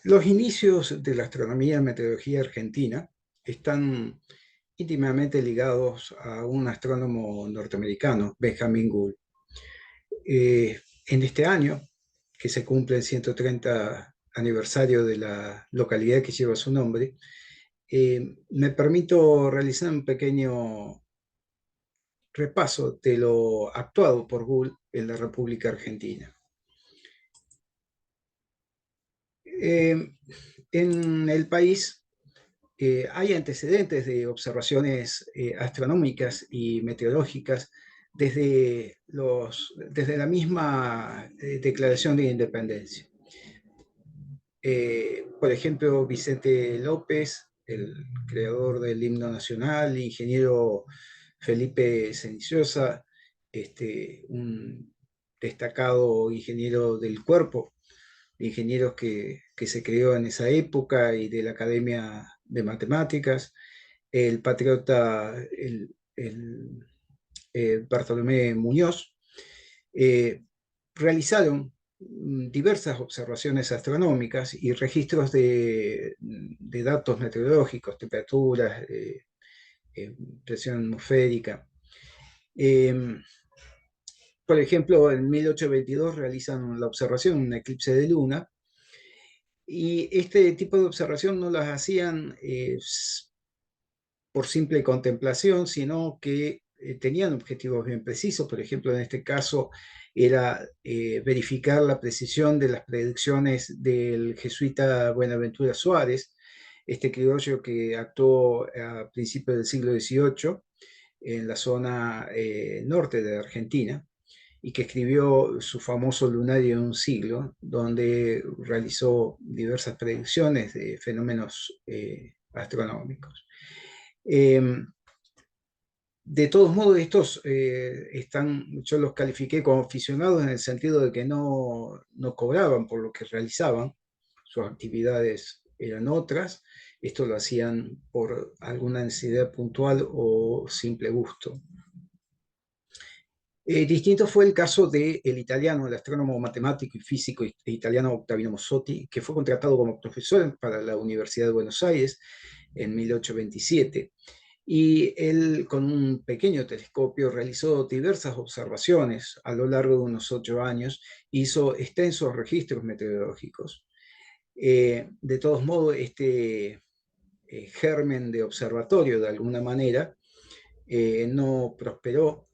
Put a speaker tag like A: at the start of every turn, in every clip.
A: Los inicios de la astronomía y meteorología argentina están íntimamente ligados a un astrónomo norteamericano, Benjamin Gould. En este año, que se cumple el 130 aniversario de la localidad que lleva su nombre, me permito realizar un pequeño repaso de lo actuado por Gould en la República Argentina. En el país hay antecedentes de observaciones astronómicas y meteorológicas desde la misma declaración de independencia. Por ejemplo, Vicente López, el creador del himno nacional, ingeniero Felipe Ceniciosa, un destacado ingeniero del cuerpo, de ingenieros que se creó en esa época y de la Academia de Matemáticas, el patriota Bartolomé Muñoz, eh, realizaron diversas observaciones astronómicas y registros de datos meteorológicos, temperaturas, presión atmosférica. Eh, por ejemplo, en 1822 realizan la observación, un eclipse de luna, y este tipo de observación no las hacían por simple contemplación, sino que tenían objetivos bien precisos. Por ejemplo, en este caso era verificar la precisión de las predicciones del jesuita Buenaventura Suárez, este criollo que actuó a principios del siglo XVIII en la zona norte de Argentina y que escribió su famoso Lunario en un siglo, donde realizó diversas predicciones de fenómenos astronómicos. Eh, de todos modos, estos yo los califiqué como aficionados en el sentido de que no cobraban por lo que realizaban, sus actividades eran otras, esto lo hacían por alguna necesidad puntual o simple gusto. Distinto fue el caso del italiano, el astrónomo matemático y físico italiano Ottaviano Mossotti, que fue contratado como profesor para la Universidad de Buenos Aires en 1827. Y él, con un pequeño telescopio, realizó diversas observaciones a lo largo de unos 8 años, hizo extensos registros meteorológicos. De todos modos, germen de observatorio, de alguna manera, no prosperó,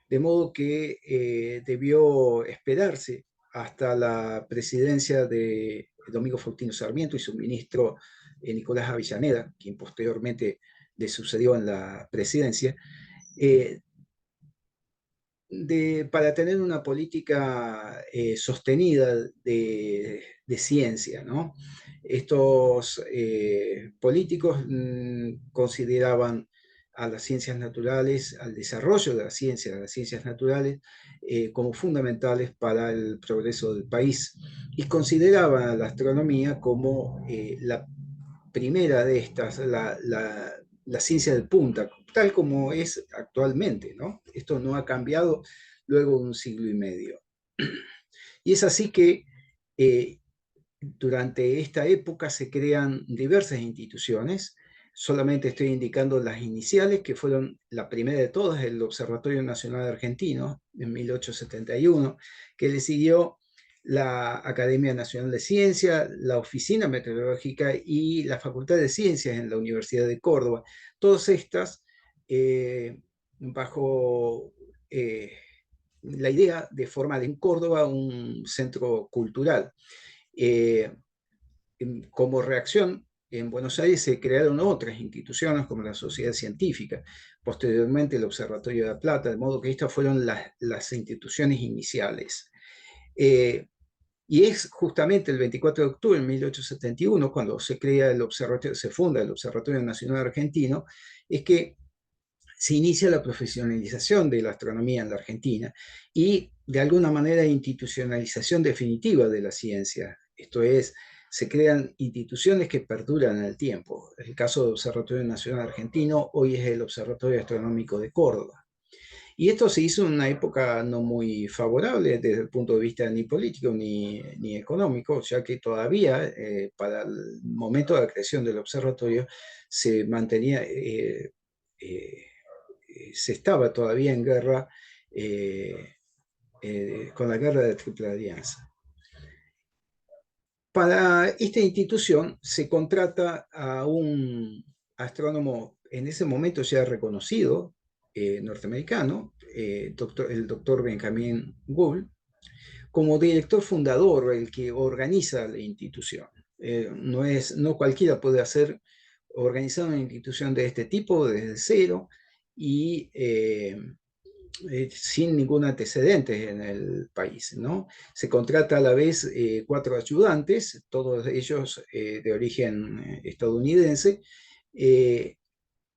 A: de modo que debió esperarse hasta la presidencia de Domingo Faustino Sarmiento y su ministro Nicolás Avellaneda, quien posteriormente le sucedió en la presidencia, eh, para tener una política sostenida de ciencia, ¿no? Estos políticos consideraban a las ciencias naturales, al desarrollo de las ciencias naturales, como fundamentales para el progreso del país y consideraban a la astronomía como la primera de estas, la ciencia de punta, tal como es actualmente, ¿no? Esto no ha cambiado luego de un siglo y medio. Y es así que durante esta época se crean diversas instituciones, solamente estoy indicando las iniciales, que fueron la primera de todas, el Observatorio Nacional Argentino, en 1871, que le siguió la Academia Nacional de Ciencia, la Oficina Meteorológica y la Facultad de Ciencias en la Universidad de Córdoba. Todas estas bajo la idea de formar en Córdoba un centro cultural. Eh, como reacción, en Buenos Aires se crearon otras instituciones como la Sociedad Científica, posteriormente el Observatorio de La Plata, de modo que estas fueron las instituciones iniciales. Eh, y es justamente el 24 de octubre de 1871, cuando se crea el observatorio, se funda el Observatorio Nacional Argentino, es que se inicia la profesionalización de la astronomía en la Argentina y de alguna manera institucionalización definitiva de la ciencia. Esto es, se crean instituciones que perduran en el tiempo. El caso del Observatorio Nacional Argentino hoy es el Observatorio Astronómico de Córdoba. Y esto se hizo en una época no muy favorable desde el punto de vista ni político ni económico, ya que todavía para el momento de la creación del observatorio se mantenía, eh, se estaba todavía en guerra eh, con la guerra de la Triple Alianza. Para esta institución se contrata a un astrónomo en ese momento ya reconocido, norteamericano, el doctor Benjamin Gould, como director fundador, el que organiza la institución. No cualquiera puede organizar una institución de este tipo desde cero y sin ningún antecedente en el país, ¿no? Se contrata a la vez 4 ayudantes, todos ellos de origen estadounidense, eh,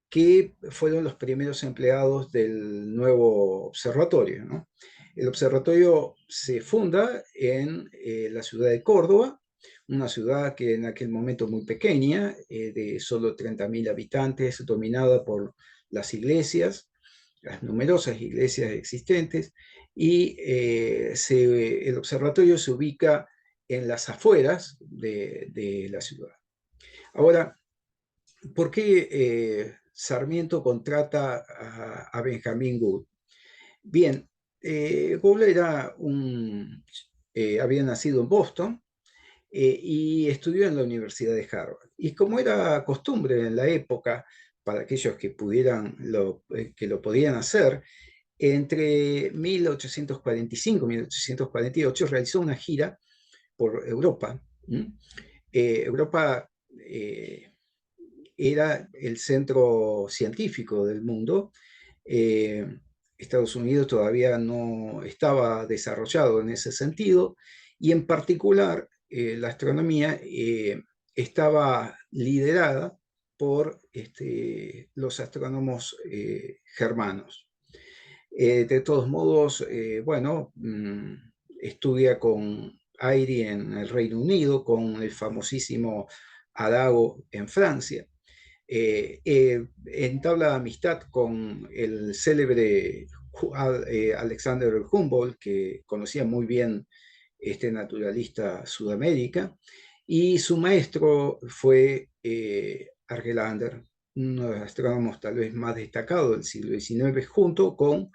A: que fueron los primeros empleados del nuevo observatorio, ¿no? El observatorio se funda en la ciudad de Córdoba, una ciudad que en aquel momento muy pequeña, de solo 30.000 habitantes, dominada por las iglesias, las numerosas iglesias existentes, y el observatorio se ubica en las afueras de la ciudad. Ahora, ¿por qué Sarmiento contrata a Benjamin Gould? Bien, Gould había nacido en Boston y estudió en la Universidad de Harvard. Y como era costumbre en la época, para aquellos que lo podían hacer, entre 1845 y 1848 realizó una gira por Europa. Europa era el centro científico del mundo. Eh, Estados Unidos todavía no estaba desarrollado en ese sentido y en particular la astronomía estaba liderada por los astrónomos germanos. De todos modos, bueno, estudia con Airy en el Reino Unido, con el famosísimo Arago en Francia. Entabla amistad con el célebre Alexander Humboldt, que conocía muy bien este naturalista Sudamérica, y su maestro fue Argelander, uno de los astrónomos tal vez más destacados del siglo XIX, junto con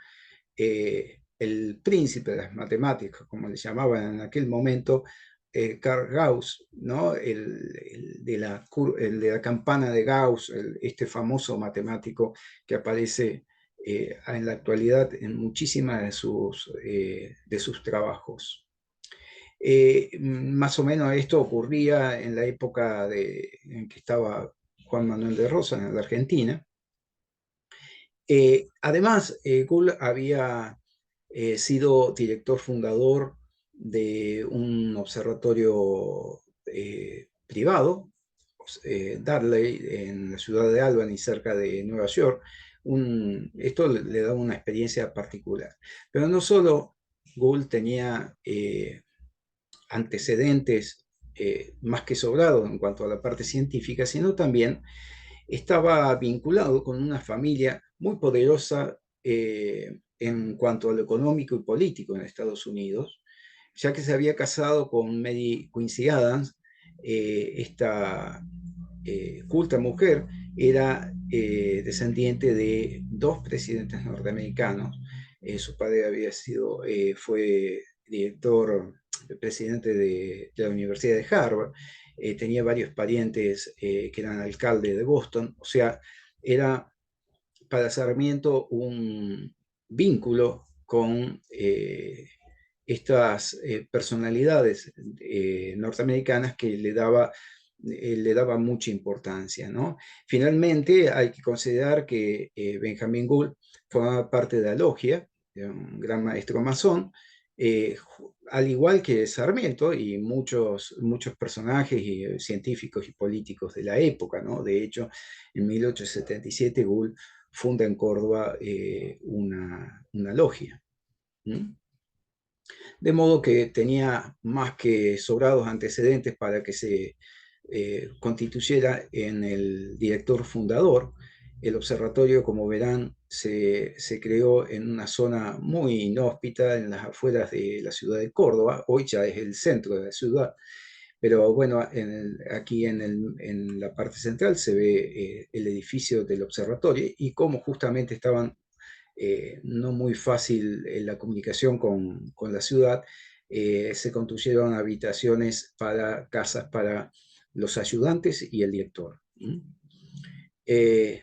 A: el príncipe de las matemáticas, como le llamaban en aquel momento, Carl Gauss, ¿no? El de la campana de Gauss, este famoso matemático que aparece en la actualidad en muchísimas de sus trabajos. Más o menos esto ocurría en la época en que estaba Juan Manuel de Rosas en la Argentina. Además, Gould había sido director fundador de un observatorio privado, Dudley, en la ciudad de Albany, cerca de Nueva York. Esto le da una experiencia particular. Pero no solo Gould tenía antecedentes más que sobrados en cuanto a la parte científica, sino también estaba vinculado con una familia muy poderosa en cuanto a lo económico y político en Estados Unidos, ya que se había casado con Mary Quincy Adams. Esta culta mujer era descendiente de 2 presidentes norteamericanos. Su padre fue presidente de la Universidad de Harvard. Tenía varios parientes que eran alcaldes de Boston. O sea, era para Sarmiento un vínculo con estas personalidades norteamericanas que le daba mucha importancia, ¿no? Finalmente, hay que considerar que Benjamin Gould formaba parte de la logia, de un gran maestro masón, al igual que Sarmiento y muchos personajes científicos y políticos de la época, ¿no? De hecho, en 1877 Gould funda en Córdoba una logia. ¿Mm? De modo que tenía más que sobrados antecedentes para que se constituyera en el director fundador. El observatorio, como verán, se creó en una zona muy inhóspita, en las afueras de la ciudad de Córdoba. Hoy ya es el centro de la ciudad, pero bueno, aquí en la parte central se ve el edificio del observatorio y cómo justamente estaban no muy fácil la comunicación con la ciudad, se construyeron habitaciones para casas para los ayudantes y el director. Eh,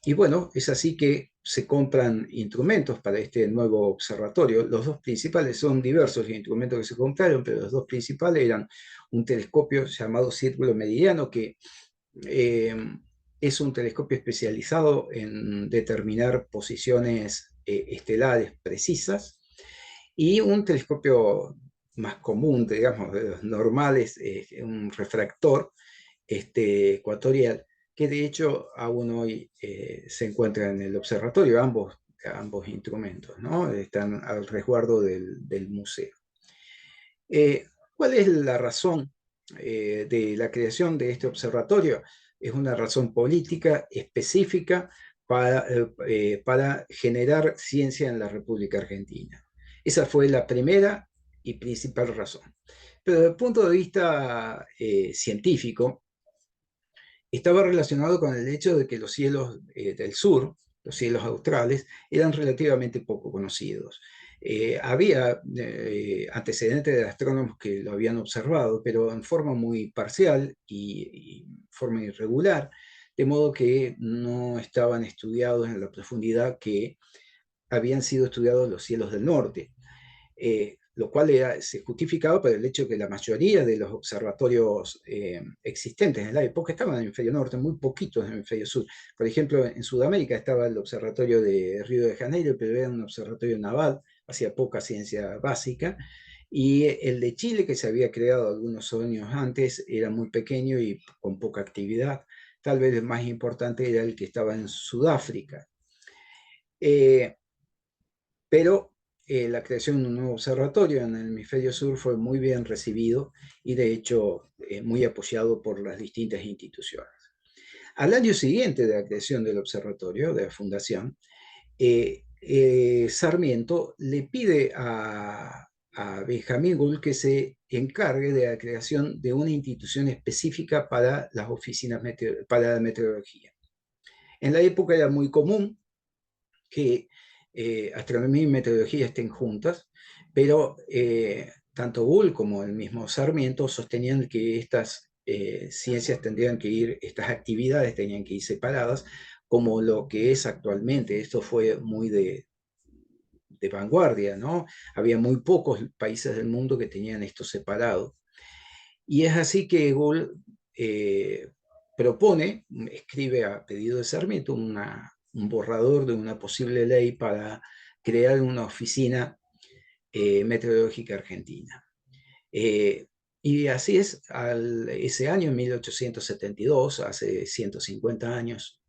A: y bueno, es así que se compran instrumentos para este nuevo observatorio. Los dos principales, son diversos los instrumentos que se compraron, pero los dos principales eran un telescopio llamado Círculo Meridiano, que eh, es un telescopio especializado en determinar posiciones estelares precisas, y un telescopio más común, digamos, de los normales, un refractor ecuatorial, que de hecho aún hoy se encuentra en el observatorio, ambos instrumentos, ¿no? Están al resguardo del museo. Eh, ¿Cuál es la razón de la creación de este observatorio? Es una razón política específica para generar ciencia en la República Argentina. Esa fue la primera y principal razón. Pero desde el punto de vista científico, estaba relacionado con el hecho de que los cielos del sur, los cielos australes, eran relativamente poco conocidos. Había antecedentes de astrónomos que lo habían observado, pero en forma muy parcial y forma irregular, de modo que no estaban estudiados en la profundidad que habían sido estudiados los cielos del norte. Lo cual se justificaba por el hecho que la mayoría de los observatorios existentes en la época estaban en el hemisferio norte, muy poquitos en el hemisferio sur. Por ejemplo, en Sudamérica estaba el observatorio de Río de Janeiro, pero era un observatorio naval, hacía poca ciencia básica, y el de Chile, que se había creado algunos años antes, era muy pequeño y con poca actividad. Tal vez el más importante era el que estaba en Sudáfrica. Eh, pero la creación de un nuevo observatorio en el hemisferio sur fue muy bien recibido y de hecho muy apoyado por las distintas instituciones. Al año siguiente de la creación del observatorio, de la fundación, Sarmiento le pide a Benjamín Gould que se encargue de la creación de una institución específica para las oficinas para la meteorología. En la época era muy común que astronomía y meteorología estén juntas, pero tanto Bull como el mismo Sarmiento sostenían que estas ciencias tendrían que ir, estas actividades tenían que ir separadas, como lo que es actualmente. Esto fue muy de vanguardia, ¿no? Había muy pocos países del mundo que tenían esto separado. Y es así que Gould propone, escribe a pedido de Sarmiento un borrador de una posible ley para crear una oficina meteorológica argentina. Eh, y así es, ese año, en 1872, hace 150 años,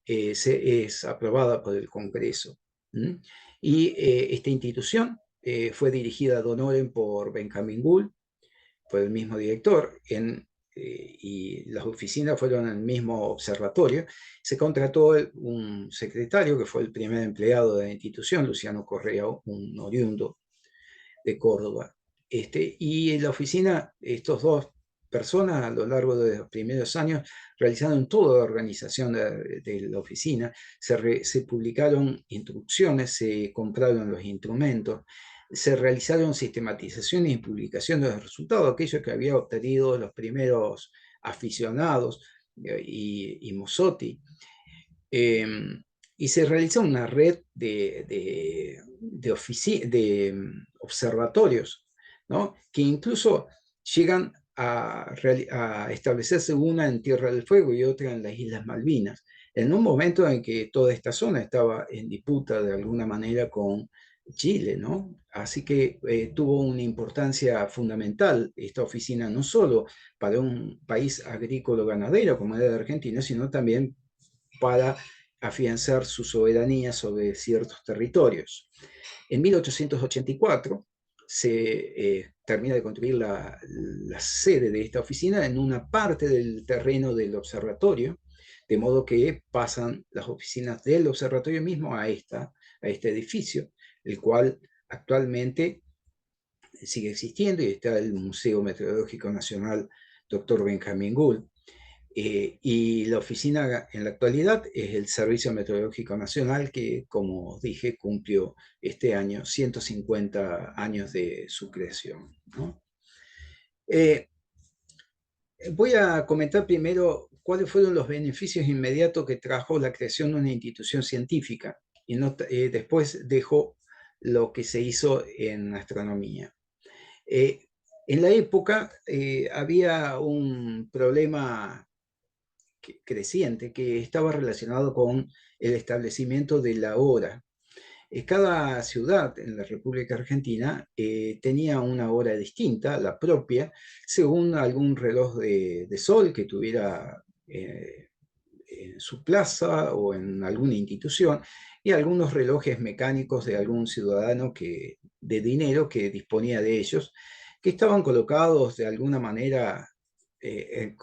A: es aprobada por el Congreso. ¿Mm? Y esta institución fue dirigida ad honorem por Benjamin Gould, fue el mismo director, y las oficinas fueron el mismo observatorio. Se contrató un secretario que fue el primer empleado de la institución, Luciano Correa, un oriundo de Córdoba. Y en la oficina, estos dos personas a lo largo de los primeros años realizaron toda la organización de la oficina, se publicaron instrucciones, se compraron los instrumentos, se realizaron sistematizaciones y publicaciones de los resultados, aquello que había obtenido los primeros aficionados y Mossotti. Eh, y se realiza una red de observatorios, ¿no? Que incluso llegan a establecerse una en Tierra del Fuego y otra en las Islas Malvinas, en un momento en que toda esta zona estaba en disputa de alguna manera con Chile, ¿no? Así que tuvo una importancia fundamental esta oficina, no solo para un país agrícola ganadero como era la Argentina, sino también para afianzar su soberanía sobre ciertos territorios. En 1884 se termina de construir la sede de esta oficina en una parte del terreno del observatorio, de modo que pasan las oficinas del observatorio mismo a este edificio, el cual actualmente sigue existiendo y está el Museo Meteorológico Nacional Dr. Benjamín Gould. Y la oficina en la actualidad es el Servicio Meteorológico Nacional que, como dije, cumplió este año 150 años de su creación, ¿no? Voy a comentar primero cuáles fueron los beneficios inmediatos que trajo la creación de una institución científica y después dejo lo que se hizo en astronomía. En la época había un problema creciente que estaba relacionado con el establecimiento de la hora. Cada ciudad en la República Argentina tenía una hora distinta, la propia, según algún reloj de sol que tuviera en su plaza o en alguna institución, y algunos relojes mecánicos de algún ciudadano de dinero que disponía de ellos, que estaban colocados de alguna manera en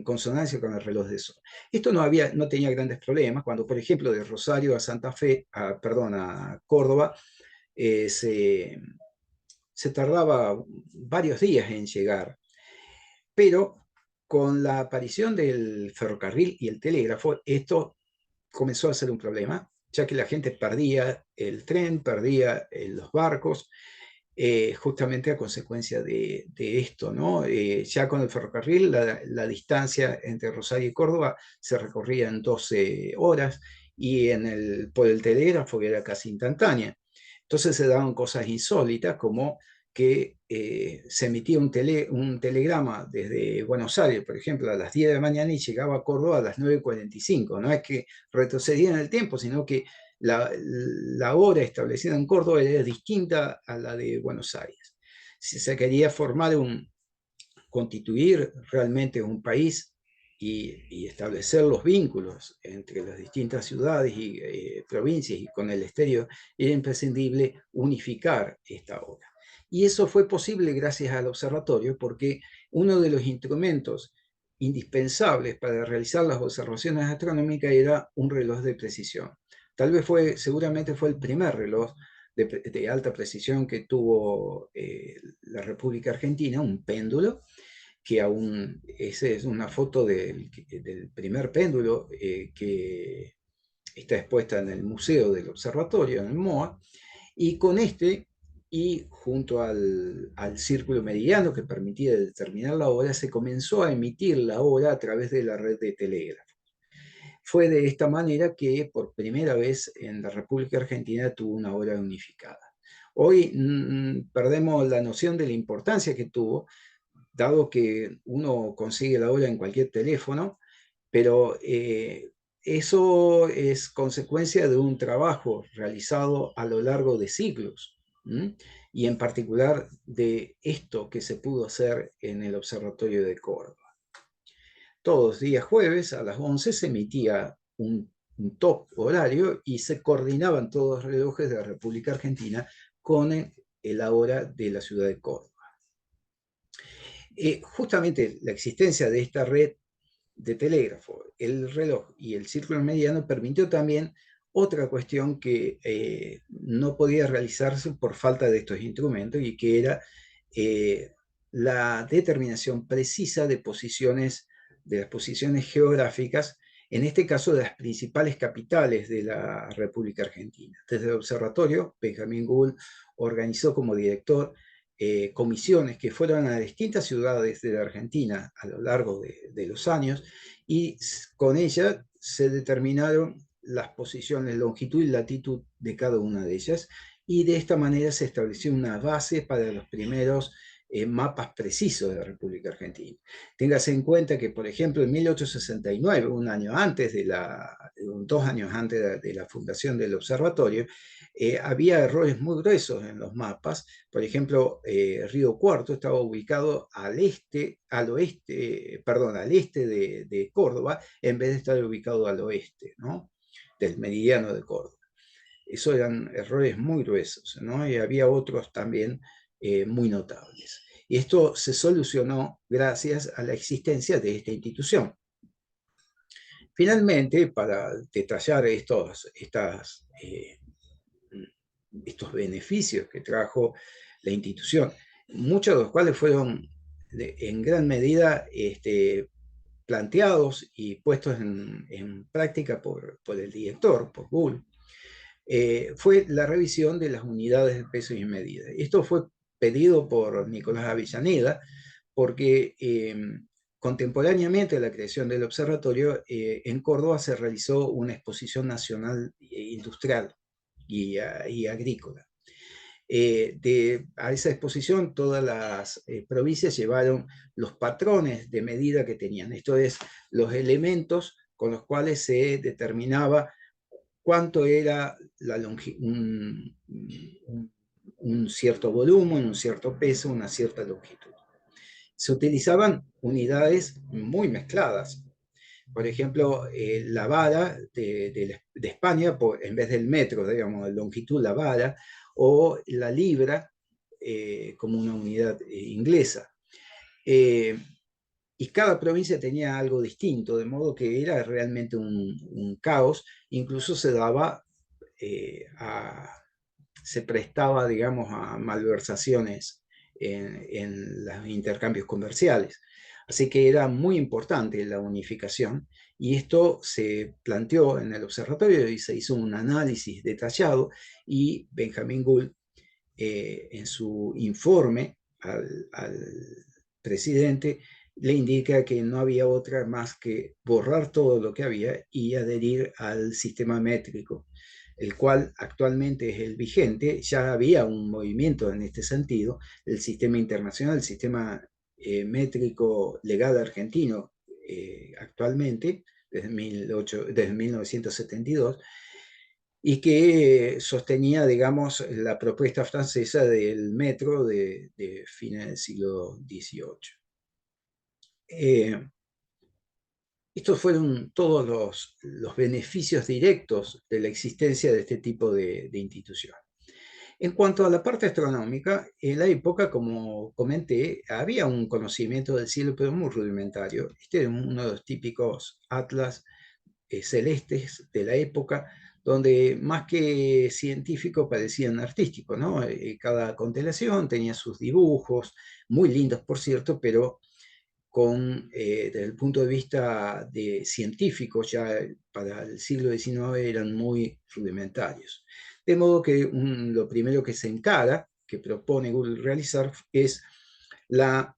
A: consonancia con el reloj de sol. Esto no tenía grandes problemas cuando, por ejemplo, de Rosario a Santa Fe, perdón, a Córdoba, eh, se, se tardaba varios días en llegar, pero con la aparición del ferrocarril y el telégrafo, esto comenzó a ser un problema, ya que la gente perdía el tren, perdía los barcos, justamente a consecuencia de esto, ¿no? Ya con el ferrocarril, la distancia entre Rosario y Córdoba se recorría en 12 horas y por el telégrafo era casi instantánea. Entonces se daban cosas insólitas como que se emitía un telegrama desde Buenos Aires, por ejemplo, a las 10 de la mañana y llegaba a Córdoba a las 9:45. No es que retrocedía en el tiempo, sino que la hora establecida en Córdoba era distinta a la de Buenos Aires. Si se quería constituir realmente un país y establecer los vínculos entre las distintas ciudades y provincias y con el exterior, era imprescindible unificar esta hora. Y eso fue posible gracias al observatorio, porque uno de los instrumentos indispensables para realizar las observaciones astronómicas era un reloj de precisión. Seguramente fue el primer reloj de alta precisión que tuvo la República Argentina, un péndulo, que aún, esa es una foto del primer péndulo que está expuesta en el Museo del Observatorio, en el MOA, y con este, y junto al círculo meridiano que permitía determinar la hora, se comenzó a emitir la hora a través de la red de telégrafo. Fue de esta manera que por primera vez en la República Argentina tuvo una hora unificada. Hoy perdemos la noción de la importancia que tuvo, dado que uno consigue la hora en cualquier teléfono, pero eso es consecuencia de un trabajo realizado a lo largo de siglos, ¿m? Y en particular de esto que se pudo hacer en el Observatorio de Córdoba. Todos los días jueves a las 11 se emitía un top horario y se coordinaban todos los relojes de la República Argentina con la hora de la ciudad de Córdoba. Justamente la existencia de esta red de telégrafo, el reloj y el círculo mediano permitió también otra cuestión que no podía realizarse por falta de estos instrumentos y que era la determinación precisa de las posiciones geográficas, en este caso de las principales capitales de la República Argentina. Desde el observatorio, Benjamín Gould organizó como director comisiones que fueron a distintas ciudades de la Argentina a lo largo de los años, y con ella se determinaron las posiciones, longitud y latitud de cada una de ellas, y de esta manera se estableció una base para los primeros mapas precisos de la República Argentina. Téngase en cuenta que, por ejemplo, en 1869, un año antes 2 años antes de la fundación del observatorio, había errores muy gruesos en los mapas. Por ejemplo, Río Cuarto estaba ubicado al este de Córdoba, en vez de estar ubicado al oeste, ¿no?, del meridiano de Córdoba. Esos eran errores muy gruesos, ¿no? Y había otros también muy notables. Y esto se solucionó gracias a la existencia de esta institución. Finalmente, para detallar estos beneficios que trajo la institución, muchos de los cuales fueron en gran medida planteados y puestos en práctica por el director, por Bull, fue la revisión de las unidades de peso y medida. Esto fue pedido por Nicolás Avellaneda porque contemporáneamente a la creación del observatorio, en Córdoba se realizó una exposición nacional industrial y agrícola. A esa exposición todas las provincias llevaron los patrones de medida que tenían, esto es, los elementos con los cuales se determinaba cuánto era un cierto volumen, un cierto peso, una cierta longitud. Se utilizaban unidades muy mezcladas. Por ejemplo, la vara de España, en vez del metro, digamos, de longitud, la vara, o la libra como una unidad inglesa. Y cada provincia tenía algo distinto, de modo que era realmente un caos. Incluso se prestaba, digamos, a malversaciones en los intercambios comerciales. Así que era muy importante la unificación y esto se planteó en el observatorio y se hizo un análisis detallado y Benjamin Gould en su informe al presidente le indica que no había otra más que borrar todo lo que había y adherir al sistema métrico, el cual actualmente es el vigente. Ya había un movimiento en este sentido, el sistema internacional, el sistema métrico legal argentino actualmente, desde 1972, y que sostenía, digamos, la propuesta francesa del metro de fines del siglo XVIII. Estos fueron todos los beneficios directos de la existencia de este tipo de institución. En cuanto a la parte astronómica, en la época, como comenté, había un conocimiento del cielo, pero muy rudimentario. Este es uno de los típicos atlas celestes de la época, donde más que científicos parecían artísticos, ¿no? Cada constelación tenía sus dibujos, muy lindos por cierto, pero desde el punto de vista de científicos, ya para el siglo XIX eran muy rudimentarios. De modo que lo primero que se encara, que propone Google realizar, es la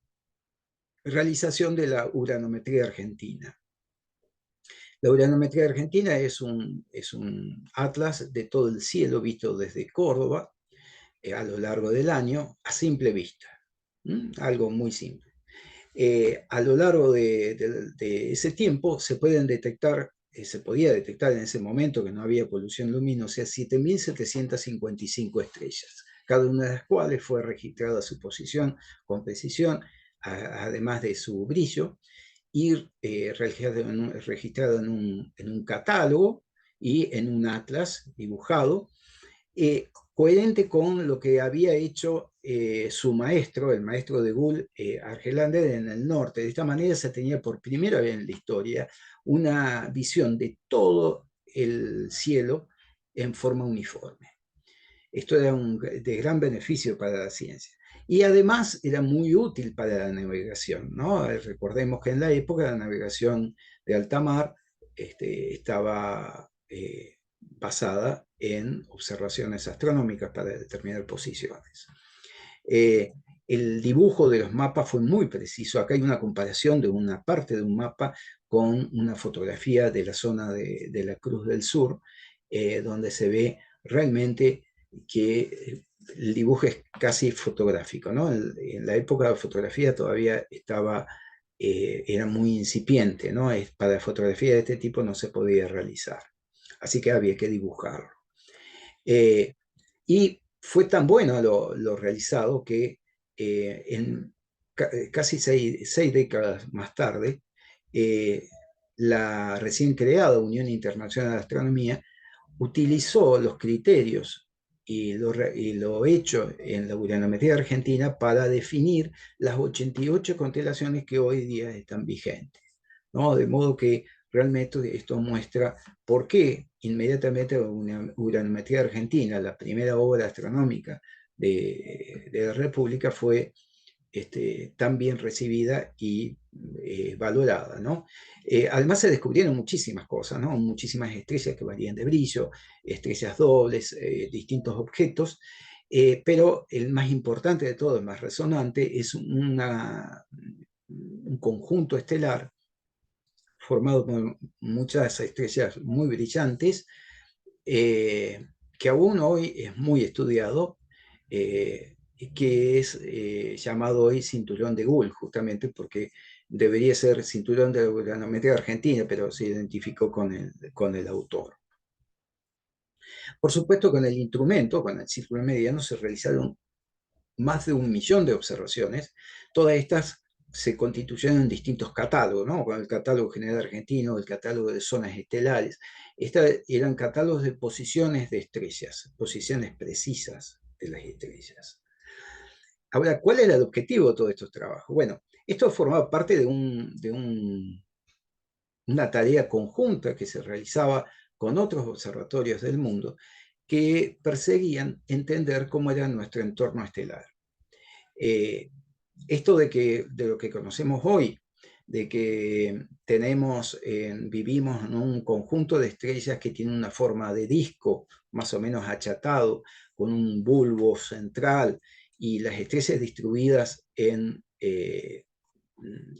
A: realización de la uranometría argentina. La uranometría argentina es un atlas de todo el cielo visto desde Córdoba a lo largo del año a simple vista. Algo muy simple. A lo largo de ese tiempo se podía detectar en ese momento que no había polución luminosa 7.755 estrellas, cada una de las cuales fue registrada su posición con precisión, además de su brillo, y registrado en un catálogo y en un atlas dibujado, coherente con lo que había hecho su maestro, el maestro de Gould, Argelander, en el norte. De esta manera se tenía por primera vez en la historia una visión de todo el cielo en forma uniforme. Esto era de gran beneficio para la ciencia. Y además era muy útil para la navegación, ¿no? Recordemos que en la época la navegación de alta mar estaba basada en observaciones astronómicas para determinar posiciones. Eh, el dibujo de los mapas fue muy preciso. Acá hay una comparación de una parte de un mapa con una fotografía de la zona de la Cruz del Sur, donde se ve realmente que el dibujo es casi fotográfico, ¿no? En la época de la fotografía todavía era muy incipiente, ¿no? Para fotografía de este tipo no se podía realizar, así que había que dibujarlo. Y fue tan bueno lo realizado que en casi seis décadas más tarde, la recién creada Unión Internacional de Astronomía utilizó los criterios y lo hecho en la uranometría argentina para definir las 88 constelaciones que hoy día están vigentes, ¿no? De modo que realmente esto muestra por qué inmediatamente una uranometría argentina, la primera obra astronómica de la República, fue tan bien recibida y valorada, ¿no? Además se descubrieron muchísimas cosas, ¿no? Muchísimas estrellas que varían de brillo, estrellas dobles, distintos objetos, pero el más importante de todo, el más resonante, es un conjunto estelar formado por muchas estrellas muy brillantes, que aún hoy es muy estudiado, que es llamado hoy cinturón de Gould, justamente porque debería ser cinturón de la uranometría argentina, pero se identificó con el autor. Por supuesto, con el instrumento, con el círculo mediano, se realizaron más de 1 millón de observaciones. Todas estas se constituyeron en distintos catálogos, ¿no? Con el catálogo general argentino, el catálogo de zonas estelares. Estas eran catálogos de posiciones de estrellas, posiciones precisas de las estrellas. Ahora, ¿cuál era el objetivo de todos estos trabajos? Bueno, esto formaba parte de una tarea conjunta que se realizaba con otros observatorios del mundo que perseguían entender cómo era nuestro entorno estelar. Esto de lo que conocemos hoy, de que vivimos en un conjunto de estrellas que tiene una forma de disco, más o menos achatado, con un bulbo central, y las estrellas distribuidas en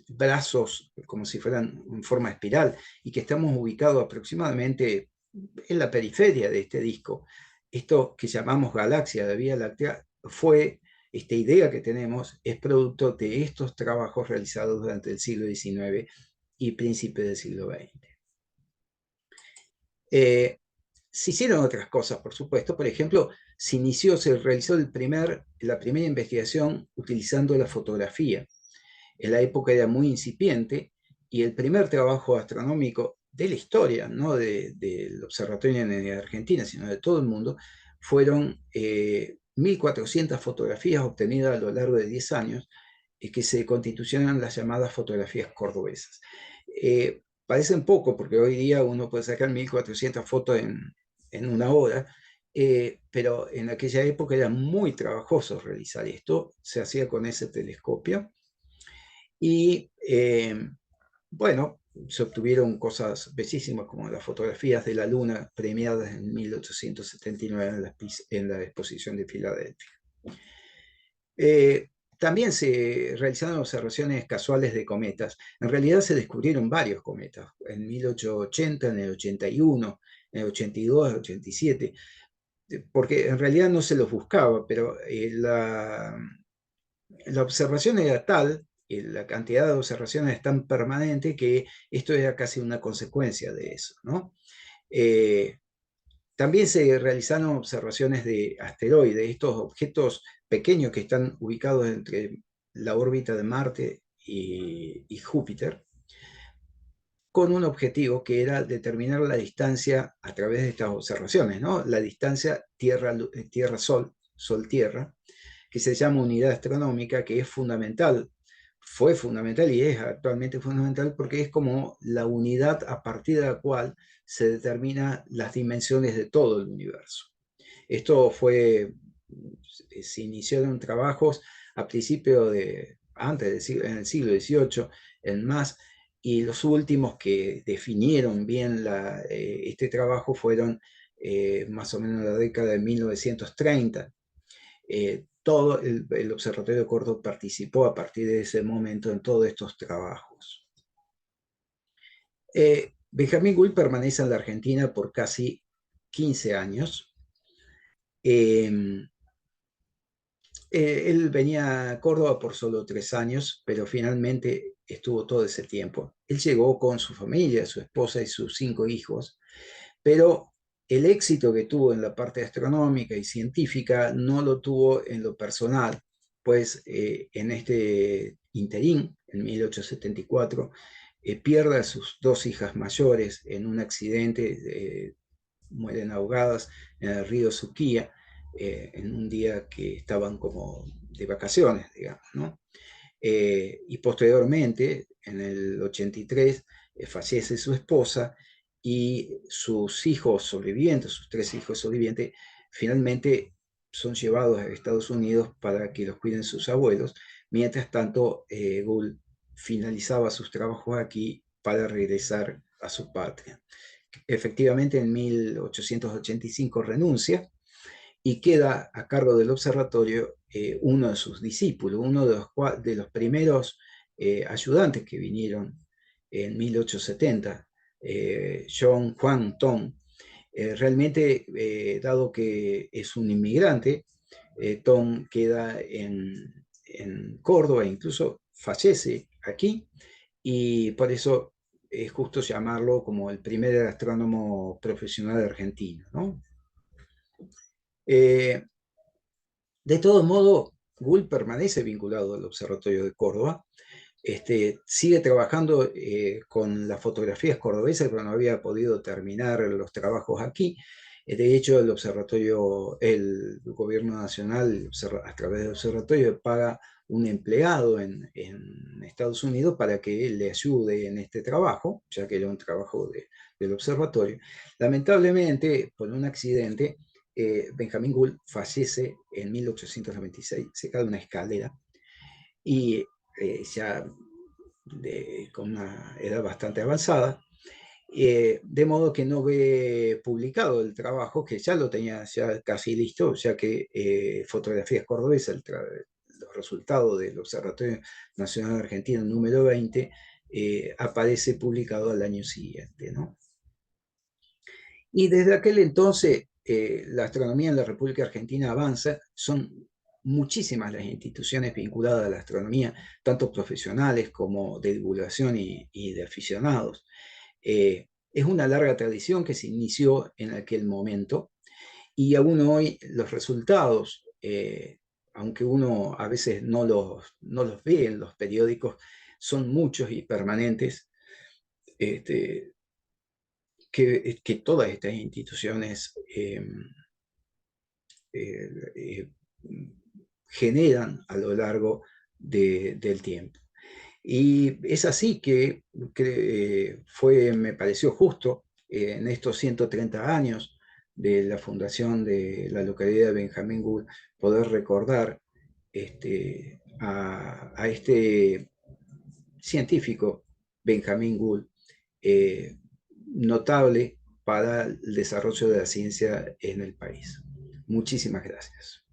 A: brazos como si fueran en forma espiral, y que estamos ubicados aproximadamente en la periferia de este disco. Esto que llamamos galaxia de Vía Láctea esta idea que tenemos es producto de estos trabajos realizados durante el siglo XIX y principios del siglo XX. Se hicieron otras cosas, por supuesto. Por ejemplo, se realizó la primera investigación utilizando la fotografía. En la época era muy incipiente y el primer trabajo astronómico de la historia, no del observatorio en Argentina, sino de todo el mundo, fueron 1.400 fotografías obtenidas a lo largo de 10 años, que se constituyeron las llamadas fotografías cordobesas. Parecen poco, porque hoy día uno puede sacar 1.400 fotos en una hora, pero en aquella época era muy trabajoso realizar esto, se hacía con ese telescopio. Y bueno, se obtuvieron cosas bellísimas como las fotografías de la Luna premiadas en 1879 en la exposición de Filadelfia. También se realizaron observaciones casuales de cometas. En realidad se descubrieron varios cometas, en 1880, en el 81, en el 82, en el 87, porque en realidad no se los buscaba, pero la observación era tal, la cantidad de observaciones es tan permanente que esto era casi una consecuencia de eso, ¿no? También se realizaron observaciones de asteroides, estos objetos pequeños que están ubicados entre la órbita de Marte y Júpiter, con un objetivo que era determinar la distancia a través de estas observaciones, ¿no? La distancia Tierra-Sol, Sol-Tierra, que se llama unidad astronómica, que es fundamental, fue fundamental y es actualmente fundamental porque es como la unidad a partir de la cual se determinan las dimensiones de todo el universo. Esto se iniciaron trabajos a principio en el siglo XVIII, en más, y los últimos que definieron bien este trabajo fueron más o menos en la década de 1930. Todo el Observatorio de Córdoba participó a partir de ese momento en todos estos trabajos. Benjamín Gould permanece en la Argentina por casi 15 años. Él venía a Córdoba por solo 3 años, pero finalmente estuvo todo ese tiempo. Él llegó con su familia, su esposa y sus 5 hijos, pero el éxito que tuvo en la parte astronómica y científica no lo tuvo en lo personal, pues en este interín, en 1874, pierde a sus 2 hijas mayores en un accidente, mueren ahogadas en el río Suquía, en un día que estaban como de vacaciones, digamos, ¿no? Y posteriormente, en el 83, fallece su esposa y sus hijos sobrevivientes, sus 3 hijos sobrevivientes, finalmente son llevados a Estados Unidos para que los cuiden sus abuelos. Mientras tanto, Gould finalizaba sus trabajos aquí para regresar a su patria. Efectivamente, en 1885 renuncia y queda a cargo del observatorio uno de sus discípulos, uno de los primeros ayudantes que vinieron en 1870, John Huang Tong. Realmente, dado que es un inmigrante, Tong queda en Córdoba, incluso fallece aquí, y por eso es justo llamarlo como el primer astrónomo profesional argentino, ¿no? Eh, de todo modo, Gould permanece vinculado al Observatorio de Córdoba, sigue trabajando con las fotografías cordobesas, pero no había podido terminar los trabajos aquí. De hecho, el observatorio, el gobierno nacional, a través del observatorio, paga un empleado en Estados Unidos para que le ayude en este trabajo, ya que era un trabajo del observatorio. Lamentablemente, por un accidente, Benjamin Gould fallece en 1896, se cae de una escalera y ya con una edad bastante avanzada, de modo que no ve publicado el trabajo, que ya lo tenía ya casi listo, ya que Fotografías Cordobesas, los resultados del Observatorio Nacional Argentino número 20, aparece publicado al año siguiente, ¿no? Y desde aquel entonces, la astronomía en la República Argentina avanza, son muchísimas las instituciones vinculadas a la astronomía, tanto profesionales como de divulgación y de aficionados. Es una larga tradición que se inició en aquel momento y aún hoy los resultados, aunque uno a veces no los ve en los periódicos, son muchos y permanentes. Este, que todas estas instituciones eh, eh, generan a lo largo del tiempo. Y es así que fue, me pareció justo, en estos 130 años de la fundación de la localidad de Benjamín Gould, poder recordar a este científico, Benjamín Gould, eh, notable para el desarrollo de la ciencia en el país. Muchísimas gracias.